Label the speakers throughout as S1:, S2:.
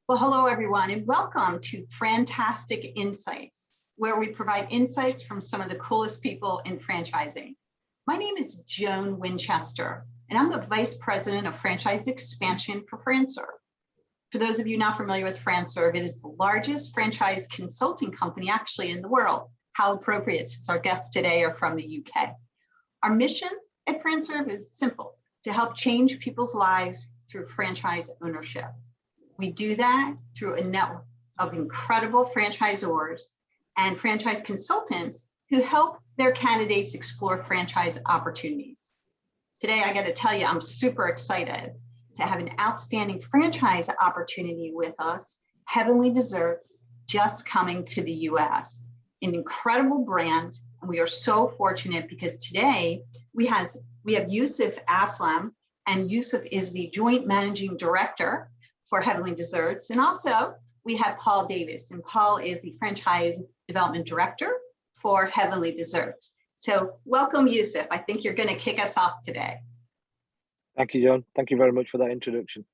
S1: Well, hello, everyone, and welcome to FranTastic InSights, where we provide insights from some of the coolest people in franchising. My name is Joan Winchester, and I'm the Vice President of Franchise Expansion for FranServe. For those of you not familiar with FranServe, it is the largest franchise consulting company actually in the world. How appropriate, since our guests today are from the UK. Our mission at FranServe is simple: to help change people's lives through franchise ownership. We do that through a network of incredible franchisors and franchise consultants who help their candidates explore franchise opportunities. Today, I got to tell you, I'm super excited to have an outstanding franchise opportunity with us, Heavenly Desserts, just coming to the US. An incredible brand, and we are so fortunate because today we have Yousif Aslam, and Yousif is the Joint Managing Director for Heavenly Desserts. And also we have Paul Davies, and Paul is the Franchise Development Director for Heavenly Desserts. So welcome, Yousif. I think you're going to kick us off today.
S2: Thank you, John. Thank you very much for that introduction.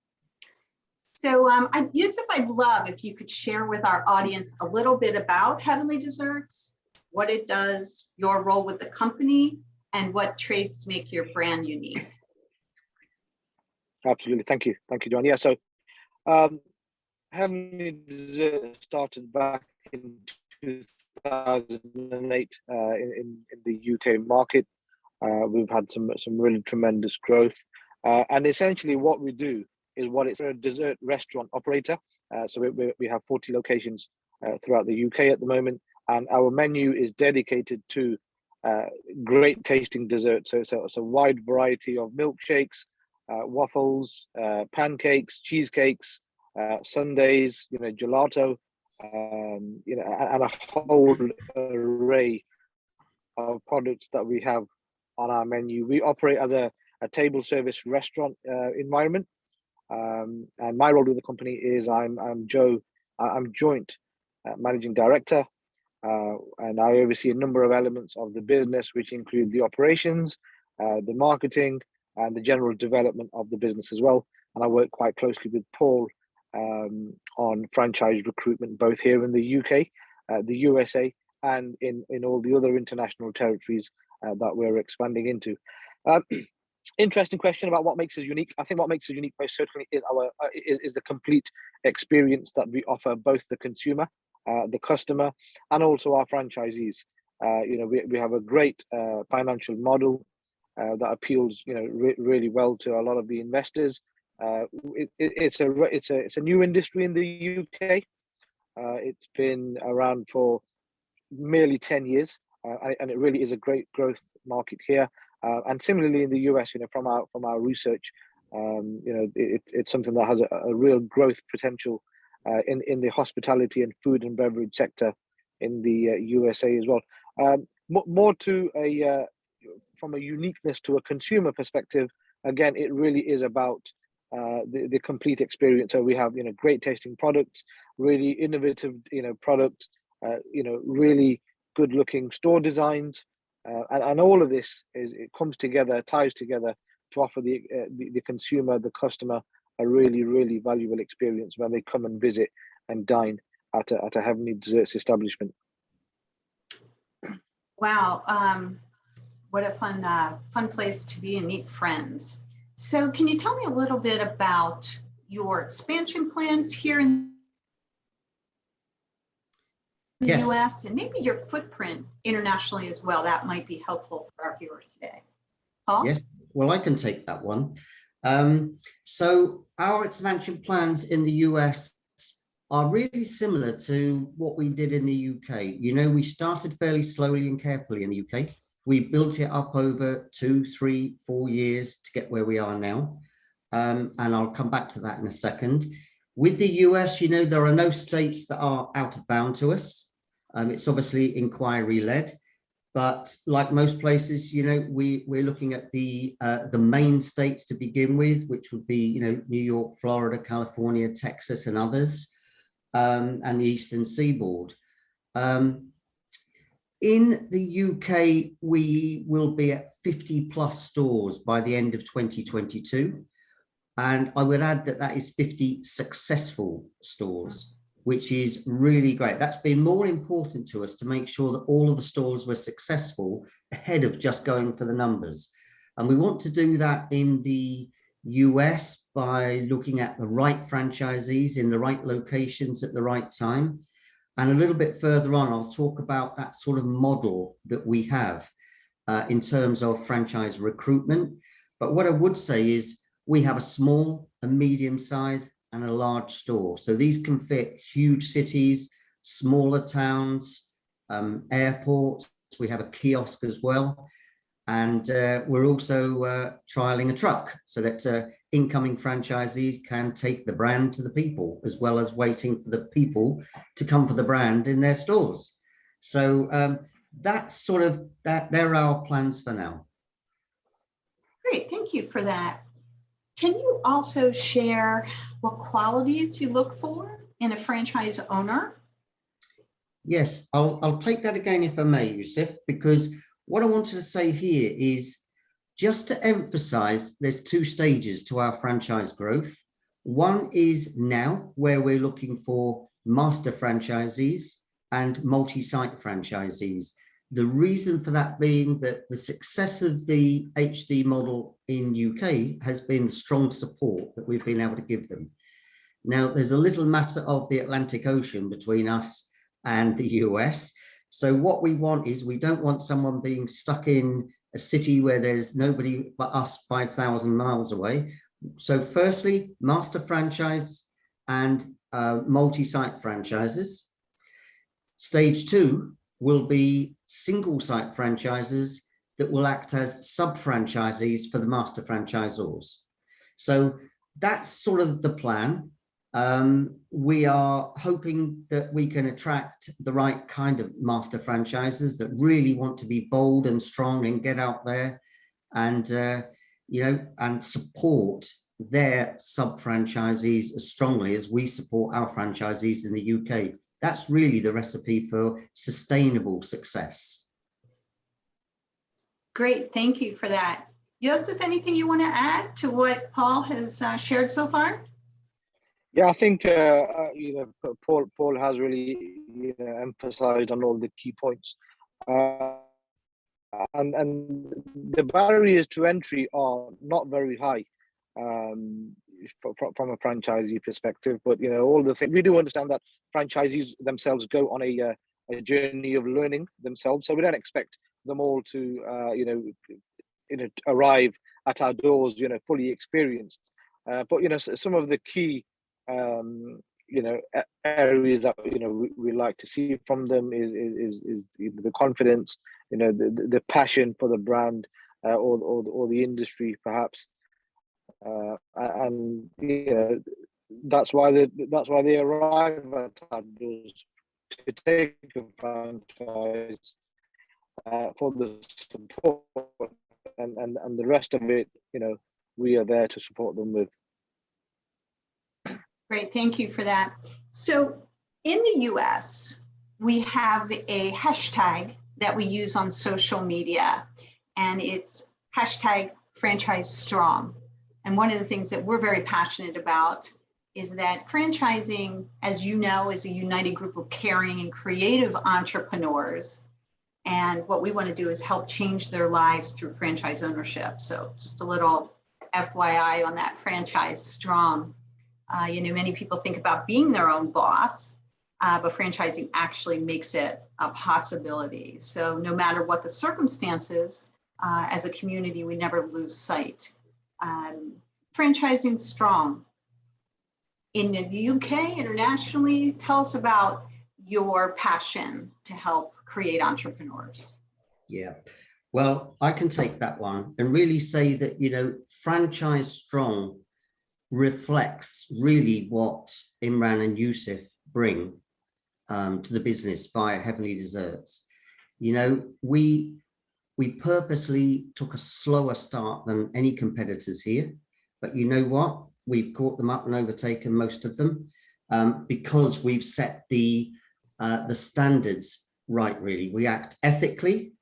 S1: So Yousif, I'd love if you could share with our audience a little bit about Heavenly Desserts, what it does, your role with the company, and what traits make your brand unique.
S2: Absolutely. Thank you. Thank you, John. Yeah, so Heavenly Desserts started back in 2008 in the UK market. We've had some really tremendous growth. And essentially what we do is it's a dessert restaurant operator. So we have 40 locations throughout the UK at the moment. And our menu is dedicated to great tasting desserts. So it's a wide variety of milkshakes, waffles, pancakes, cheesecakes, sundaes, gelato, and a whole array of products that we have on our menu. We operate as a table service restaurant environment, and my role with the company is I'm joint managing director, and I oversee a number of elements of the business, which include the operations, the marketing, and the general development of the business as well. And I work quite closely with Paul on franchise recruitment, both here in the UK, the USA, and in all the other international territories that we're expanding into. Interesting question about what makes us unique. I think what makes us unique most certainly is the complete experience that we offer both the consumer, the customer, and also our franchisees. We have a great financial model that appeals, really well to a lot of the investors. It's a new industry in the UK. It's been around for merely 10 years, and it really is a great growth market here. And similarly in the US, from our research, it's something that has a real growth potential in the hospitality and food and beverage sector in the USA as well. More to from a uniqueness to a consumer perspective, again, it really is about the complete experience. So we have great tasting products, really innovative products, really good looking store designs, and all of this ties together to offer the consumer, the customer, a really valuable experience when they come and visit and dine at a Heavenly Desserts establishment.
S1: Wow, what a fun place to be and meet friends. So can you tell me a little bit about your expansion plans here in the US, and maybe your footprint internationally as well? That might be helpful for our viewers today. Paul?
S3: Yes, well, I can take that one. So our expansion plans in the US are really similar to what we did in the UK. We started fairly slowly and carefully in the UK. We built it up over 2, 3, 4 years to get where we are now. And I'll come back to that in a second. With the US, there are no states that are out of bound to us. It's obviously inquiry led, but like most places, we're looking at the main states to begin with, which would be, New York, Florida, California, Texas, and others, and the Eastern Seaboard. In the UK, we will be at 50 plus stores by the end of 2022. And I would add that that is 50 successful stores, which is really great. That's been more important to us to make sure that all of the stores were successful ahead of just going for the numbers. And we want to do that in the US by looking at the right franchisees in the right locations at the right time. And a little bit further on, I'll talk about that sort of model that we have in terms of franchise recruitment. But what I would say is we have a small, a medium size, and a large store. So these can fit huge cities, smaller towns, airports. We have a kiosk as well. And we're also trialing a truck so that incoming franchisees can take the brand to the people, as well as waiting for the people to come for the brand in their stores. So that's sort of that. There are our plans for now.
S1: Great, thank you for that. Can you also share what qualities you look for in a franchise owner?
S3: Yes, I'll take that again if I may, Yousif, because what I wanted to say here is just to emphasize there's two stages to our franchise growth. One is now where we're looking for master franchisees and multi-site franchisees. The reason for that being that the success of the HD model in UK has been the strong support that we've been able to give them. Now, there's a little matter of the Atlantic Ocean between us and the US. So what we want is we don't want someone being stuck in a city where there's nobody but us 5,000 miles away. So firstly, master franchise and multi-site franchises. Stage two will be single site franchises that will act as sub-franchisees for the master franchisors. So that's sort of the plan. We are hoping that we can attract the right kind of master franchises that really want to be bold and strong and get out there and, you know, and support their sub-franchisees as strongly as we support our franchisees in the UK. That's really the recipe for sustainable success.
S1: Great, thank you for that. Yousif, anything you want to add to what Paul has shared so far?
S2: Yeah, I think you know, Paul has really emphasized on all the key points, and the barriers to entry are not very high from a franchisee perspective. But you know, all the things we do understand that franchisees themselves go on a journey of learning themselves, so we don't expect them all to you know arrive at our doors fully experienced. But you know, some of the key you know areas that we like to see from them is the confidence, you know, the passion for the brand or the industry perhaps, and you know that's why they arrive at our doors to take a franchise for the support, and the rest of it, you know, we are there to support them with.
S1: Great, thank you for that. So in the US, we have a hashtag that we use on social media, and it's hashtag franchise strong. And one of the things that we're very passionate about is that franchising, as you know, is a united group of caring and creative entrepreneurs. And what we want to do is help change their lives through franchise ownership. So just a little FYI on that, franchise strong. You know, many people think about being their own boss, but franchising actually makes it a possibility. So no matter what the circumstances, as a community, we never lose sight. Franchising strong. In the UK, internationally, tell us about your passion to help create entrepreneurs.
S3: Yeah, well, I can take that one and really say that, you know, franchise strong reflects really what Imran and Yousif bring to the business via Heavenly Desserts. You know, we purposely took a slower start than any competitors here, but you know what? We've caught them up and overtaken most of them because we've set the standards right, really. We act ethically,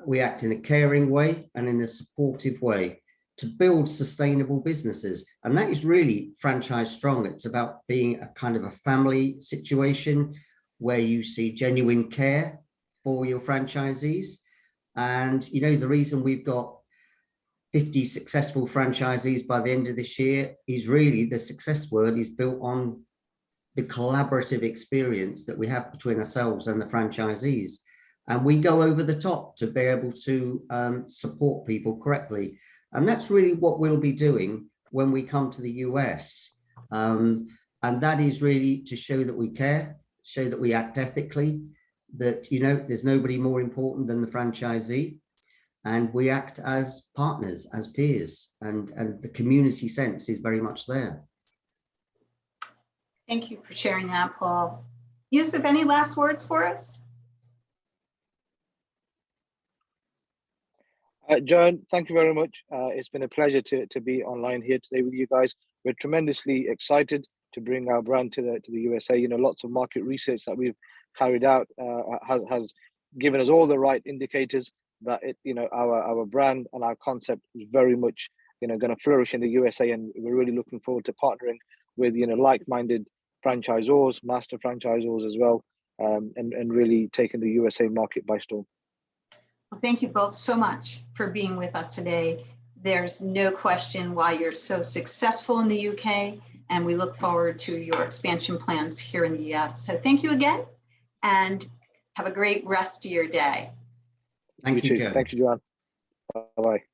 S3: we act in a caring way and in a supportive way to build sustainable businesses. And that is really franchise strong. It's about being a kind of a family situation where you see genuine care for your franchisees. And, you know, the reason we've got 50 successful franchisees by the end of this year is really the success word is built on the collaborative experience that we have between ourselves and the franchisees. And we go over the top to be able to support people correctly. And that's really what we'll be doing when we come to the US. And that is really to show that we care, show that we act ethically, that, you know, there's nobody more important than the franchisee. And we act as partners, as peers, and the community sense is very much there.
S1: Thank you for sharing that, Paul. Yousif, any last words for us?
S2: Joan, thank you very much. It's been a pleasure to be online here today with you guys. We're tremendously excited to bring our brand to the USA. You know, lots of market research that we've carried out has given us all the right indicators that our brand and our concept is very much going to flourish in the USA, and we're really looking forward to partnering with like-minded franchisors, master franchisors as well, and really taking the USA market by storm.
S1: Well, thank you both so much for being with us today. There's no question why you're so successful in the UK, and we look forward to your expansion plans here in the US. So thank you again, and have a great rest of your day.
S3: Thank you, Joan.
S2: Thank you, Joan. Bye-bye.